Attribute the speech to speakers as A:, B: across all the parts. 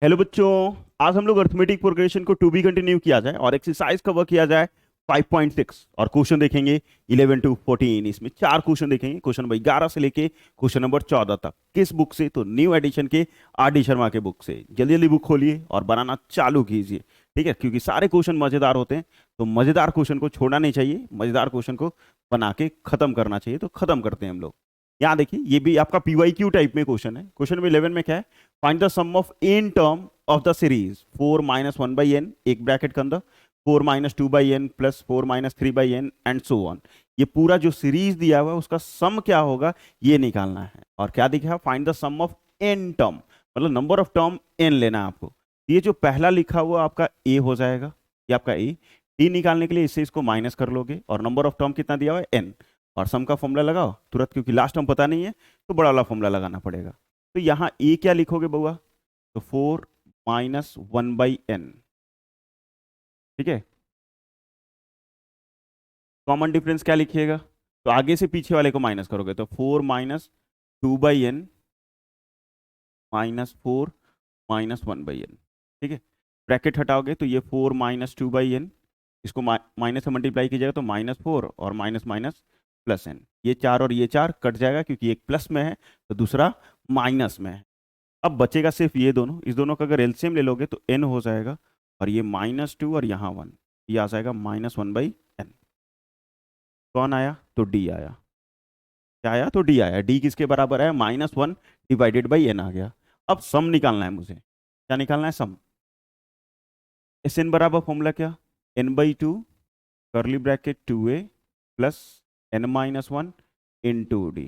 A: Hello बच्चों। आज हम लोग अर्थमेटिक प्रोग्रेशन को टू बी कंटिन्यू किया जाए और एक्सरसाइज कवर किया जाए 5.6 और क्वेश्चन देखेंगे 11 टू 14। इसमें चार क्वेश्चन देखेंगे, क्वेश्चन नंबर 11 से लेके क्वेश्चन नंबर 14 तक। किस बुक से? तो न्यू एडिशन के R D शर्मा के बुक से। जल्दी जल्दी बुक खोलिए और बनाना चालू कीजिए, ठीक है? क्योंकि सारे क्वेश्चन मजेदार होते हैं, तो मजेदार क्वेश्चन को छोड़ना नहीं चाहिए, मजेदार क्वेश्चन को बना के खत्म करना चाहिए। तो खत्म करते हैं हम लोग। यहाँ देखिए, ये भी आपका PYQ टाइप में क्वेश्चन है। क्वेश्चन नंबर 11 में क्या है? Find the sum of n term of the series 4 minus 1/n, एक ब्रैकेट के अंदर 4 minus 2/n plus 4 minus 3/n and so on. ये पूरा जो सीरीज दिया हुआ है उसका सम क्या होगा ये निकालना है। और क्या दिखा है? Find the sum of n term, मतलब नंबर ऑफ टर्म n लेना है आपको। ये जो पहला लिखा हुआ आपका a हो जाएगा, ये आपका a। t निकालने के लिए इससे इसको माइनस कर लोगे और नंबर ऑफ टर्म कितना दिया हुआ है? n। और सम का फॉर्मूला लगाओ तुरंत, क्योंकि लास्ट टर्म पता नहीं है तो बड़ा वाला फॉर्मूला लगाना पड़ेगा। तो यहाँ a क्या लिखोगे बउआ? तो 4 माइनस 1/n, ठीक है। कॉमन डिफरेंस क्या लिखिएगा? तो आगे से पीछे वाले को माइनस करोगे तो 4 minus 2/n minus 4 minus 1/n, ठीक है। ब्रैकेट हटाओगे तो ये 4 माइनस 2/n, इसको माइनस से मल्टीप्लाई कीजिएगा तो -4 और माइनस माइनस प्लस n। ये चार और ये चार कट जाएगा क्योंकि एक प्लस में है तो दूसरा माइनस में है। अब बचेगा सिर्फ ये दोनों, इस दोनों का अगर एलसीएम ले लोगे तो n हो जाएगा और ये -2 और यहाँ 1, ये आ जाएगा -1/n। कौन आया? तो d आया। क्या आया? तो d आया। d किसके बराबर है? -1 डिवाइडेड बाई n आ गया। अब सम निकालना है मुझे। क्या निकालना है? सम। एस एन बराबर फॉर्मूला क्या? n/2 करली bracket 2a plus n-1 into D,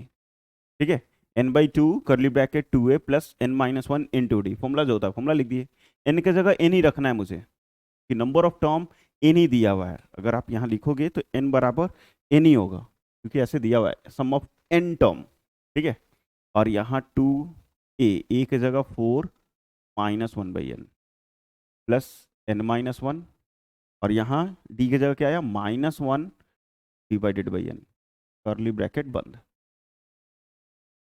A: ठीक है। n/2 करली bracket 2a plus n-1 into D, formula जो होता है फॉर्मूला लिख दिए। n की जगह n ही रखना है मुझे कि नंबर ऑफ टर्म n ही दिया हुआ है। अगर आप यहाँ लिखोगे तो n बराबर n ही होगा, क्योंकि ऐसे दिया हुआ है सम ऑफ n टर्म, ठीक है। और यहाँ 2a की जगह 4 माइनस 1/n प्लस n-1, और यहाँ d की जगह क्या आया? -1 डिवाइडेड बाई n, करली ब्रैकेट बंद।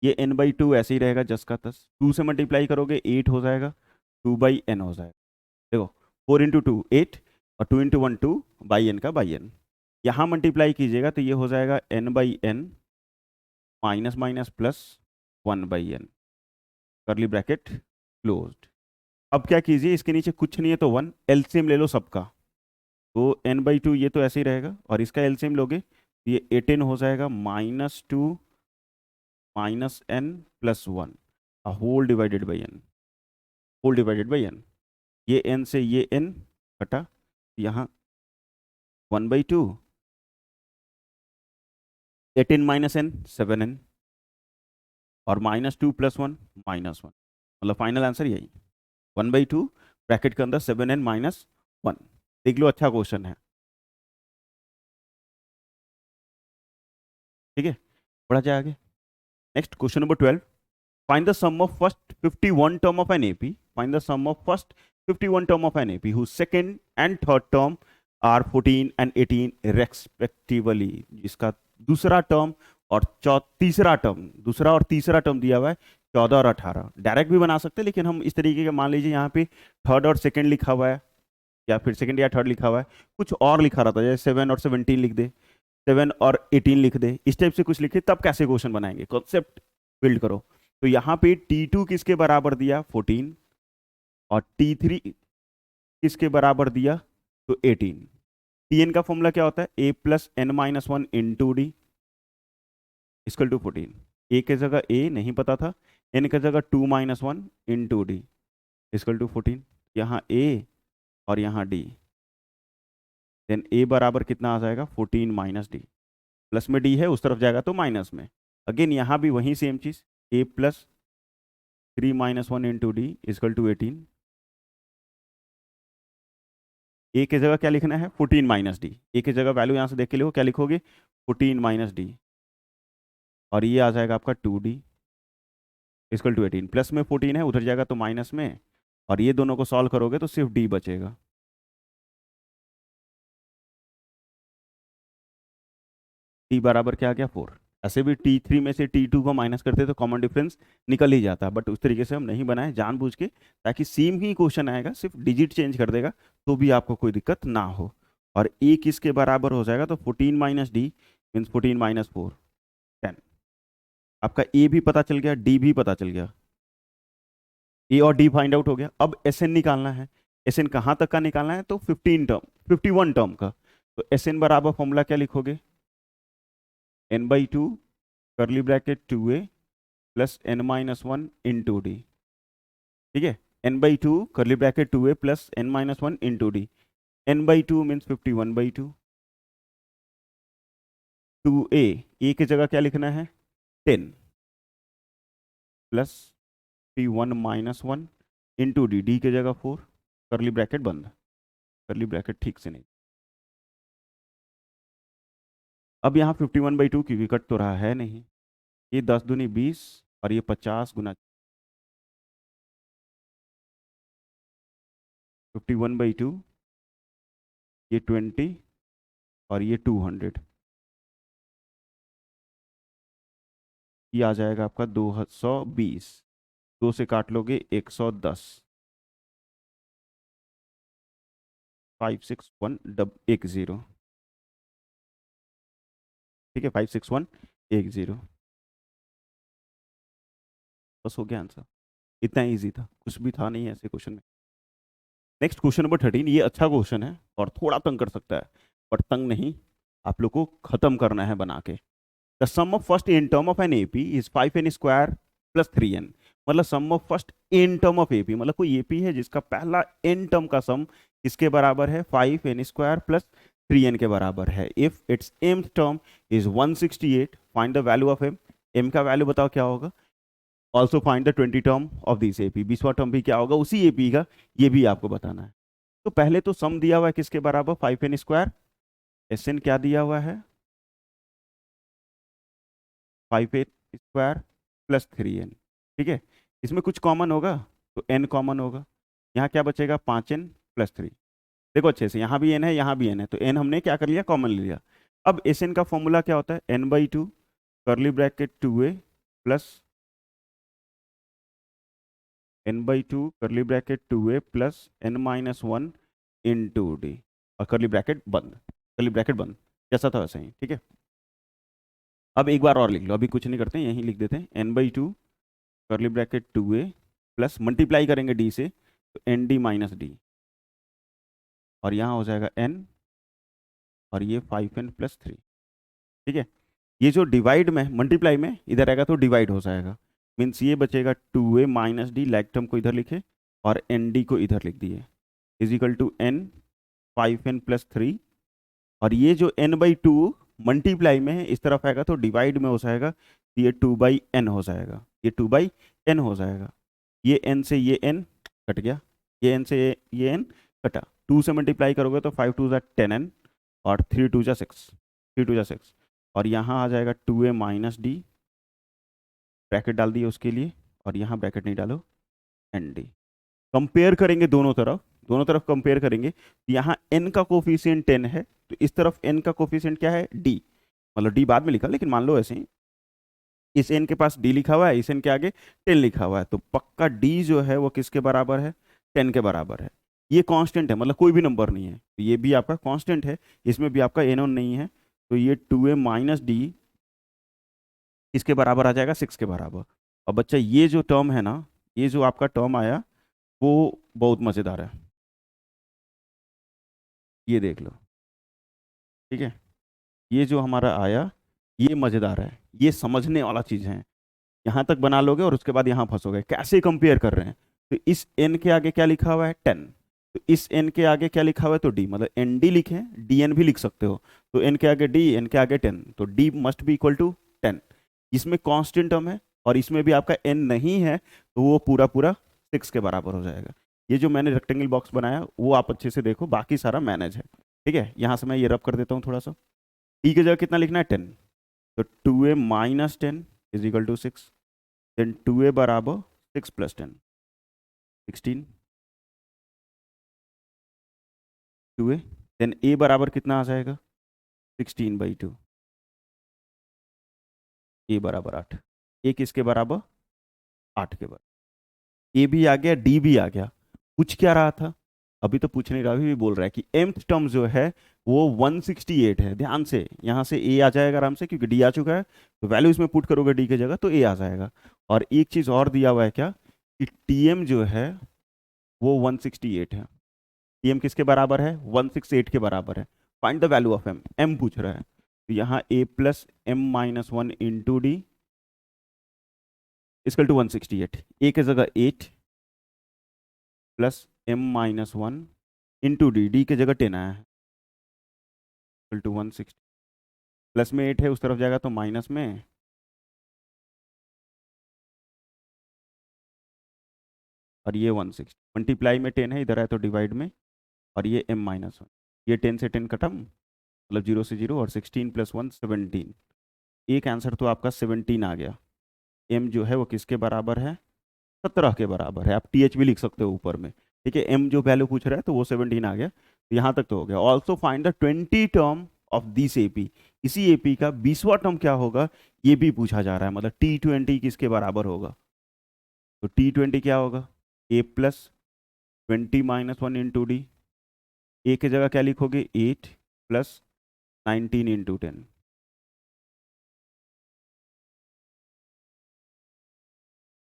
A: ये n/2 ऐसे ही रहेगा जस का तस। 2 से मल्टीप्लाई करोगे 8 हो जाएगा, 2/n हो जाएगा। देखो 4 इंटू 2 8 और 2 इंटू 1 2 बाई एन का बाई एन। यहाँ मल्टीप्लाई कीजिएगा तो ये हो जाएगा n/n minus minus plus 1/n, करली ब्रैकेट क्लोज्ड। अब क्या कीजिए, इसके नीचे कुछ नहीं है तो 1, एलसीएम ले लो सबका। तो n/2 ये तो ऐसे ही रहेगा और इसका एलसीएम लोगे तो ये 18 हो जाएगा -2 minus n plus 1 whole divided by n, whole divided by n। ये n से ये n कटा, यहाँ 1/2, 18 माइनस n 7n और -2 प्लस 1 -1, मतलब फाइनल आंसर यही 1/2 ब्रैकेट के अंदर 7n-1। देख लो, अच्छा क्वेश्चन है, ठीक है। बढ़ा जाए आगे। Next question number 12। Find the sum of first 51 term of an AP, find the sum of first 51 term of an AP whose second and third term are 14 and 18 respectively. जिसका दूसरा टर्म और तीसरा टर्म, दूसरा और तीसरा term दिया हुआ है 14 और 18। डायरेक्ट भी बना सकते हैं, लेकिन हम इस तरीके का मान लीजिए यहाँ पे थर्ड और सेकंड लिखा हुआ है, या फिर सेकंड या थर्ड लिखा हुआ है, कुछ और लिखा रहता है जैसे 7 और 17 लिख दे, 7 और 18 लिख दे, इस टाइप से कुछ लिखे, तब कैसे क्वेश्चन बनाएंगे, कॉन्सेप्ट बिल्ड करो। तो यहाँ पे T2 किसके बराबर दिया? 14। और T3 किसके बराबर दिया? तो 18। Tn का फॉर्मूला क्या होता है? a plus n-1 into d equal to 14। a की जगह a नहीं पता था, n की जगह 2-1 इंटू डी इक्वल टू 14। यहाँ a और यहाँ d, देन a बराबर कितना आ जाएगा? 14 माइनस डी। प्लस में d है, उस तरफ जाएगा तो माइनस में। अगेन यहाँ भी वही सेम चीज, a plus 3-1 into d equal to 18। A की जगह क्या लिखना है? 14 माइनस डी। ए की जगह वैल्यू यहाँ से देख के लिखो, क्या लिखोगे? 14 माइनस डी, और ये आ जाएगा आपका 2d इक्वल टू 18। प्लस में 14 है, उधर जाएगा तो माइनस में, और ये दोनों को सॉल्व करोगे तो सिर्फ d बचेगा। d बराबर क्या आ गया? 4। ऐसे भी T3 में से T2 को माइनस करते तो कॉमन डिफरेंस निकल ही जाता, बट उस तरीके से हम नहीं बनाए जानबूझ के, ताकि सेम ही क्वेश्चन आएगा, सिर्फ डिजिट चेंज कर देगा तो भी आपको कोई दिक्कत ना हो। और ए किसके बराबर हो जाएगा, तो 14 माइनस डी मीन्स 14 माइनस 4 10। आपका ए भी पता चल गया, डी भी पता चल गया, ए और डी फाइंड आउट हो गया। अब एस एन निकालना है। एस एन कहाँ तक का निकालना है, तो 15 टर्म 51 टर्म का। तो एस एन बराबर फॉर्मूला क्या लिखोगे, n/2 करली bracket 2a plus n-1 into D. ठीक है, n/2 करली bracket 2a plus n-1 into D. n/2 means 51/2। 2a, a की जगह क्या लिखना है 10 plus p1-1 into d, d की जगह 4, करली ब्रैकेट बंद। करली ब्रैकेट ठीक से नहीं। अब यहाँ 51/2 क्योंकि कट तो रहा है नहीं, ये 10 दूनी 20 और ये 50 गुना 51/2, ये 20 और ये 200, ये आ जाएगा आपका 220। 2 से काट लोगे 110, 56110। ठीक है, 56110, बस हो गया आंसर। इतना इजी था, कुछ भी था नहीं ऐसे क्वेश्चन में। नेक्स्ट क्वेश्चन नंबर 13, ये अच्छा क्वेश्चन है और थोड़ा तंग कर सकता है, पर तंग नहीं, आप लोग को खत्म करना है बना के। The sum of first n term of an AP is 5n square plus 3n। मतलब sum of first n term of AP, मतलब कोई एपी है जिसका पहला एन टर्म का सम किसके बराबर है, 5n स्क्वायर प्लस 3n के बराबर है। If its m term is 168, find the value of m. M का वैल्यू बताओ क्या होगा। Also find the 20 term of this AP, 20वां टर्म भी क्या होगा उसी एपी का, ये भी आपको बताना है। तो पहले तो सम दिया हुआ है किसके बराबर, 5n स्क्वायर। एस एन क्या दिया हुआ है, 5n स्क्वायर प्लस 3n। ठीक है, इसमें कुछ कॉमन होगा तो n कॉमन होगा। यहाँ क्या बचेगा, 5n प्लस 3। देखो अच्छे से, यहाँ भी n है यहाँ भी n है, तो n हमने क्या कर लिया, कॉमन ले लिया। अब एस एन का फॉर्मूला क्या होता है, n/2 करली ब्रैकेट 2a प्लस n/2 करली bracket 2a plus n-1 into D, और करली ब्रैकेट बंद। करली ब्रैकेट बंद, जैसा था वैसा ही। ठीक है, अब एक बार और लिख लो, अभी कुछ नहीं करते हैं, यहीं लिख देते हैं। n/2 करली ब्रैकेट 2a प्लस मल्टीप्लाई करेंगे d से, तो nd माइनस डी, और यहाँ हो जाएगा n, और ये 5n प्लस 3। ठीक है, ये जो डिवाइड में मल्टीप्लाई में इधर आएगा तो डिवाइड हो जाएगा, मीन्स ये बचेगा 2a minus D, like term को इधर लिखे और nd को इधर लिख दिए, is equal to n 5n plus 3। और ये जो n/2 मल्टीप्लाई में है इस तरफ आएगा तो डिवाइड में हो जाएगा, तो ये 2/n हो जाएगा, ये 2/n हो जाएगा। ये n से ये n कट गया, ये n से ये n कटा, 2 से मल्टीप्लाई करोगे तो 5 2 10n और 3 2 6, 3 2 6, और यहाँ आ जाएगा 2a माइनस डी, ब्रैकेट डाल दिए उसके लिए, और यहाँ ब्रैकेट नहीं डालो, एन डी। कंपेयर करेंगे दोनों तरफ, दोनों तरफ कंपेयर करेंगे, तो यहाँ n का कोफिशिएंट 10 है, तो इस तरफ n का कोफिशिएंट क्या है, d। मतलब d बाद में लिखा, लेकिन मान लो ऐसे ही, इस n के पास d लिखा हुआ है, इस n के आगे 10 लिखा हुआ है, तो पक्का d जो है वो किसके बराबर है, 10 के बराबर है। ये कांस्टेंट है, मतलब कोई भी नंबर नहीं है, तो ये भी आपका कांस्टेंट है, इसमें भी आपका n नहीं है, तो ये 2a माइनस डी इसके बराबर आ जाएगा 6 के बराबर। और बच्चा ये जो टर्म है ना, ये जो आपका टर्म आया वो बहुत मज़ेदार है, ये देख लो। ठीक है, ये जो हमारा आया ये मज़ेदार है, ये समझने वाला चीज़ है। यहाँ तक बना लोगे और उसके बाद यहाँ फंसोगे, कैसे कंपेयर कर रहे हैं। तो इस n के आगे क्या लिखा हुआ है, 10, तो इस n के आगे क्या लिखा हुआ है, तो d, मतलब एन डी लिखें, dn भी लिख सकते हो। तो n के आगे d, n के आगे 10, तो d must be equal to 10। इसमें कांस्टेंट टर्म है और इसमें भी आपका n नहीं है, तो वो पूरा पूरा 6 के बराबर हो जाएगा। ये जो मैंने रेक्टेंगल बॉक्स बनाया वो आप अच्छे से देखो, बाकी सारा मैनेज है। ठीक है, यहाँ से मैं ये रब कर देता हूँ थोड़ा सा। t की जगह कितना लिखना है, 10, तो 2a minus 10 is equal to 6, then 2a बराबर 6 प्लस 10 16, 2a, देन a बराबर कितना आ जाएगा, 16/2। ए बराबर 8, ए किसके बराबर, 8 के बराबर। ए भी आ गया, डी भी आ गया। पूछ क्या रहा था, अभी तो पूछ नहीं रहा, अभी भी बोल रहा है कि mth टर्म जो है वो 168 है। ध्यान से यहाँ से ए आ जाएगा आराम से, क्योंकि डी आ चुका है, तो वैल्यू इसमें पुट करोगे डी की जगह तो ए आ जाएगा। और एक चीज और दिया हुआ है क्या, कि टीएम जो है वो 168 है। टीएम किसके बराबर है, 168 के बराबर है। Find the value of m, m पूछ रहा है, तो यहाँ a plus m minus one into d equal to 168। A की जगह 8 plus m minus one into d, d की जगह 10 आया है, इक्वल टू 160। प्लस में 8 है, उस तरफ जाएगा तो माइनस में, और ये 160 मल्टीप्लाई में 10 है, इधर है तो डिवाइड में, और ये m माइनस वन, ये 10 से 10 खत्म, मतलब 0 से 0, और 16 प्लस 1 17। एक आंसर तो आपका 17 आ गया। m जो है वो किसके बराबर है, 17 के बराबर है। आप th भी लिख सकते हो ऊपर में, ठीक है। m जो वैल्यू पूछ रहा है तो वो 17 आ गया, तो यहाँ तक तो हो गया। Also find the 20 term of this AP, इसी एपी का 20वां टर्म क्या होगा ये भी पूछा जा रहा है, मतलब t20 किसके बराबर होगा। तो t20 क्या होगा, a plus 20 minus one into d, a की जगह क्या लिखोगे 8 प्लस 19 इंटू 10,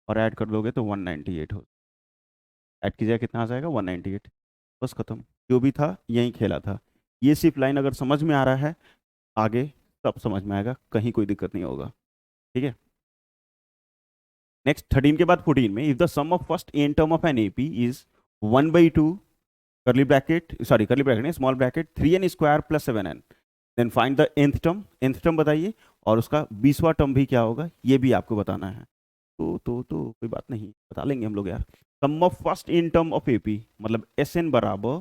A: और ऐड कर दोगे तो 198 हो, ऐड कीजिएगा कितना आ जाएगा 198। बस खत्म, जो भी था यही खेला था। ये सिर्फ लाइन अगर समझ में आ रहा है, आगे सब समझ में आएगा, कहीं कोई दिक्कत नहीं होगा, ठीक है। नेक्स्ट 13 के बाद 14 में, if the sum of first n term of an AP is 1/2 curly bracket, sorry curly bracket नहीं, small bracket 3n square plus 7n, then find the nth term, nth term बताइए, और उसका 20वां टर्म भी क्या होगा ये भी आपको बताना है। तो कोई बात नहीं, बता लेंगे हम लोग यार। Sum of first n term of AP, मतलब एस एन बराबर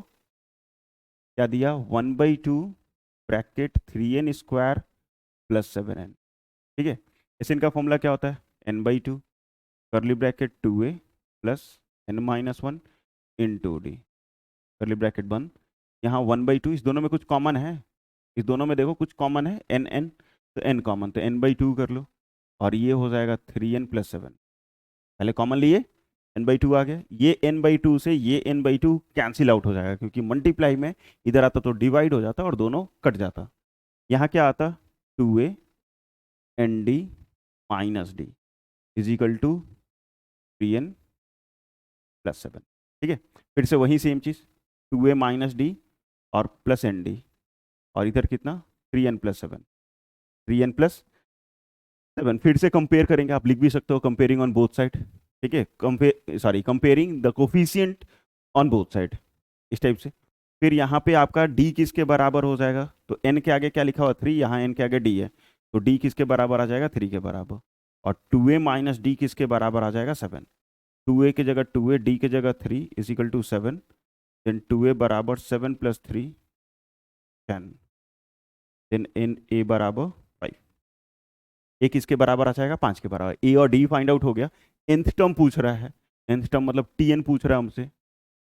A: क्या दिया, 1/2 bracket 3n square plus 7n, ठीक है। एस एन का फॉर्मूला क्या होता है, n/2 करली bracket 2a plus n minus one into D, करली ब्रैकेट बंद। यहाँ 1/2, इस दोनों में कुछ कॉमन है, इस दोनों में देखो कुछ कॉमन है, एन एन, तो n कॉमन, तो n/2 कर लो, और ये हो जाएगा 3n प्लस 7, पहले कॉमन लिए n/2 आ गया, ये n/2 से ये n/2 कैंसिल आउट हो जाएगा, क्योंकि मल्टीप्लाई में इधर आता तो डिवाइड हो जाता और दोनों कट जाता। यहाँ क्या आता, 2a n d minus d is equal to 3n plus 7, ठीक है। फिर से वही सेम चीज़, 2a माइनस डी और प्लस एन डी, और इधर कितना 3n प्लस 7, 3n प्लस 7। फिर से कंपेयर करेंगे, आप लिख भी सकते हो कंपेयरिंग ऑन बोथ साइड, ठीक है, compare sorry comparing the coefficient on both side, इस टाइप से। फिर यहाँ पे आपका d किसके बराबर हो जाएगा, तो n के आगे क्या लिखा हुआ 3, यहाँ n के आगे d है, तो d किसके बराबर आ जाएगा 3 के बराबर, और 2a माइनस डी किसके बराबर आ जाएगा 7, 2a की जगह 2a, d की जगह 3 is equal to 7, then 2a बराबर 7 प्लस 3 10, देन n a बराबर 5, ए किसके बराबर आ जाएगा 5 के बराबर। ए और डी फाइंड आउट हो गया, nth टर्म पूछ रहा है, nth टर्म मतलब tn पूछ रहा है हमसे,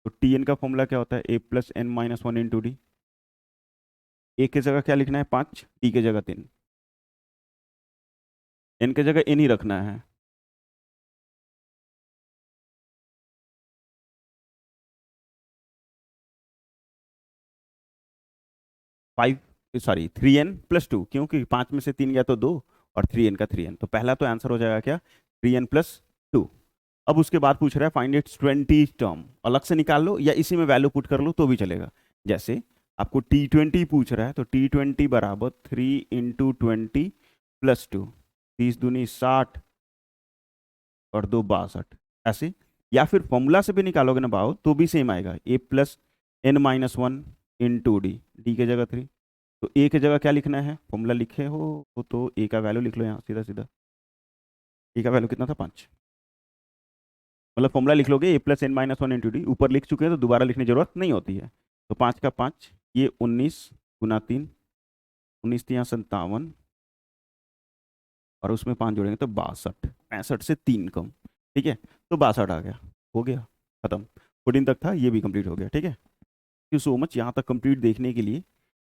A: तो tn का फॉर्मूला क्या होता है, a plus n minus one into d, a की जगह क्या लिखना है 5, टी की जगह 3, n की जगह n ही रखना है। फाइव सॉरी 3n प्लस 2, क्योंकि 5 में से 3 गया तो 2, और 3n का 3n, तो पहला तो आंसर हो जाएगा क्या 3n प्लस 2। अब उसके बाद पूछ रहा है फाइंड इट्स 20 टर्म, अलग से निकाल लो या इसी में वैल्यू पुट कर लो तो भी चलेगा। जैसे आपको t20 पूछ रहा है, तो t20 बराबर 3 इंटू 20 प्लस 2, 30 दूनी 60 और 2 62, ऐसे। या फिर फॉर्मूला से भी निकालोगे ना बाहो तो भी सेम आएगा, a plus n minus one into d, d की जगह 3, तो ए की जगह क्या लिखना है, फॉर्मूला लिखे हो तो ए का वैल्यू लिख लो यहाँ सीधा सीधा, ए का वैल्यू कितना था 5, मतलब फॉर्मूला लिख लोगे a plus n minus one into d, ऊपर लिख चुके हैं तो दोबारा लिखने की जरूरत नहीं होती है। तो 5 का 5, ये 19 गुना 3, 19 3 57, और उसमें 5 जोड़ेंगे तो 62, 65 से 3 कम, ठीक है, तो 62 आ गया, हो गया खत्म। 14 तक था, ये भी कंप्लीट हो गया, ठीक है। थैंक यू सो मच यहाँ तक कंप्लीट देखने के लिए।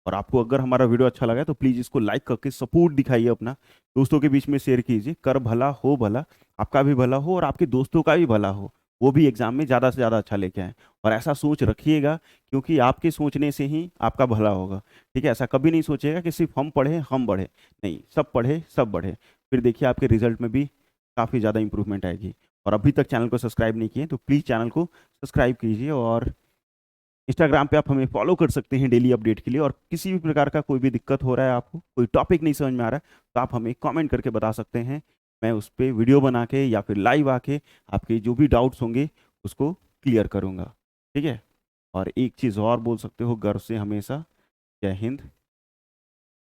A: और आपको अगर हमारा वीडियो अच्छा लगा है तो प्लीज़ इसको लाइक करके सपोर्ट दिखाइए, अपना दोस्तों के बीच में शेयर कीजिए। कर भला हो भला, आपका भी भला हो और आपके दोस्तों का भी भला हो, वो भी एग्जाम में ज़्यादा से ज़्यादा अच्छा लेके आए। और ऐसा सोच रखिएगा, क्योंकि आपके सोचने से ही आपका भला होगा। ठीक है, ऐसा कभी नहीं सोचिएगा कि सिर्फ हम पढ़े हम बढ़े, नहीं, सब पढ़े सब बढ़े। फिर देखिए आपके रिजल्ट में भी काफ़ी ज़्यादा इंप्रूवमेंट आएगी। और अभी तक चैनल को सब्सक्राइब नहीं किए तो प्लीज़ चैनल को सब्सक्राइब कीजिए। और इंस्टाग्राम पे आप हमें फॉलो कर सकते हैं डेली अपडेट के लिए। और किसी भी प्रकार का कोई भी दिक्कत हो रहा है, आपको कोई टॉपिक नहीं समझ में आ रहा है, तो आप हमें कमेंट करके बता सकते हैं। मैं उस पर वीडियो बना के या फिर लाइव आके आपके जो भी डाउट्स होंगे उसको क्लियर करूँगा। ठीक है, और एक चीज़ और बोल सकते हो गर्व से हमेशा, जय हिंद,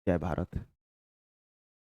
A: जय भारत।